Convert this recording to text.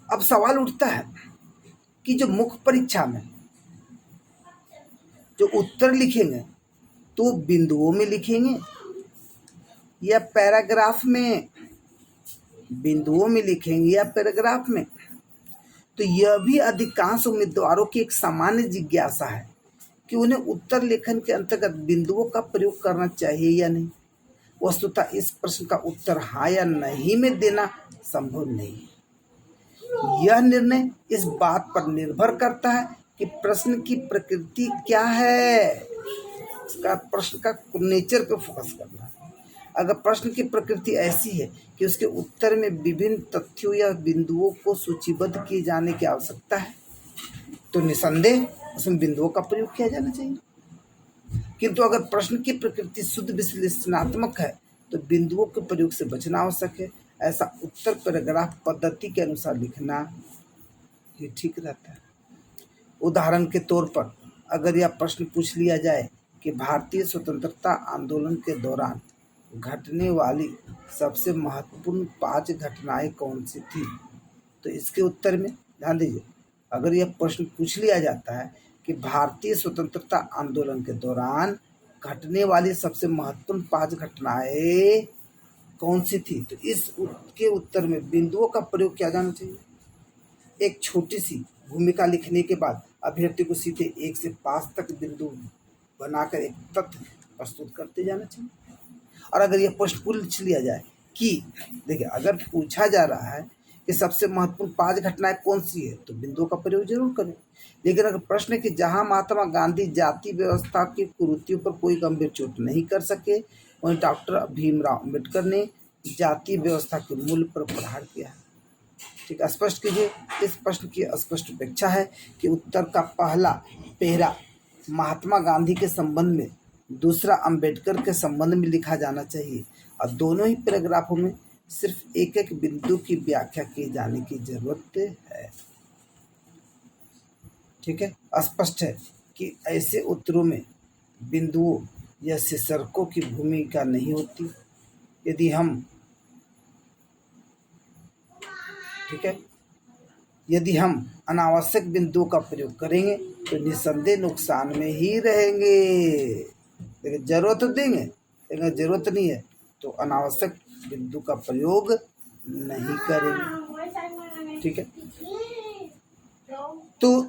अब सवाल उठता है कि जो मुख्य परीक्षा में जो उत्तर लिखेंगे तो बिंदुओं में लिखेंगे या पैराग्राफ में, बिंदुओं में लिखेंगे या पैराग्राफ में। तो यह भी अधिकांश उम्मीदवारों की एक सामान्य जिज्ञासा है कि उन्हें उत्तर लेखन के अंतर्गत बिंदुओं का प्रयोग करना चाहिए या नहीं। वस्तुतः इस प्रश्न का उत्तर हाँ या नहीं में देना संभव नहीं है। यह निर्णय इस बात पर निर्भर करता है कि प्रश्न की प्रकृति क्या है, इसका प्रश्न का नेचर पे फोकस करना है। अगर प्रश्न की प्रकृति ऐसी है कि उसके उत्तर में विभिन्न तथ्यों या बिंदुओं को सूचीबद्ध किए जाने की आवश्यकता है तो निसंदेह उसमें बिंदुओं का प्रयोग किया जाना चाहिए। किंतु अगर प्रश्न की प्रकृति शुद्ध विश्लेषणात्मक है तो बिंदुओं के प्रयोग से बचना आवश्यक है। ऐसा उत्तर पैराग्राफ पद्धति के अनुसार लिखना ही ठीक रहता है। उदाहरण के तौर पर अगर यह प्रश्न पूछ लिया जाए कि भारतीय स्वतंत्रता आंदोलन के दौरान घटने वाली सबसे महत्वपूर्ण 5 घटनाएं कौन सी थी, तो इसके उत्तर में ध्यान दीजिए, अगर यह प्रश्न पूछ लिया जाता है कि भारतीय स्वतंत्रता आंदोलन के दौरान घटने वाली सबसे महत्वपूर्ण 5 घटनाएं कौन सी थी, तो इसके उत्तर में बिंदुओं का प्रयोग किया जाना चाहिए। एक छोटी सी भूमिका लिखने के बाद अभ्यर्थी को सीधे 1 से 5 तक बिंदु बनाकर एक तथ्य प्रस्तुत करते जाना चाहिए। और अगर यह प्रश्न पूछ लिया जाए कि देखिए, अगर पूछा जा रहा है कि सबसे महत्वपूर्ण 5 घटनाएं कौन सी है तो बिंदुओं का प्रयोग जरूर करें। लेकिन अगर प्रश्न है कि जहां महात्मा गांधी जाति व्यवस्था की कुरीतियों पर कोई गंभीर चोट नहीं कर सके, वहीं डॉक्टर भीमराव अम्बेडकर ने जाति व्यवस्था के मूल पर प्रहार किया। ठीक, स्पष्ट कीजिए। इस प्रश्न की स्पष्ट अपेक्षा है कि उत्तर का पहला पेरा महात्मा गांधी के संबंध में, दूसरा अंबेडकर के संबंध में लिखा जाना चाहिए और दोनों ही पैराग्राफों में सिर्फ एक एक बिंदु की व्याख्या किए जाने की जरूरत है। ठीक है, स्पष्ट है कि ऐसे उत्तरों में बिंदुओं या शीर्षकों की भूमिका नहीं होती। यदि हम अनावश्यक बिंदुओं का प्रयोग करेंगे तो निसंदेह नुकसान में ही रहेंगे। लेकिन जरूरत देंगे, लेकिन जरूरत नहीं है तो अनावश्यक बिंदु का प्रयोग नहीं करेंगे। ठीक है, तो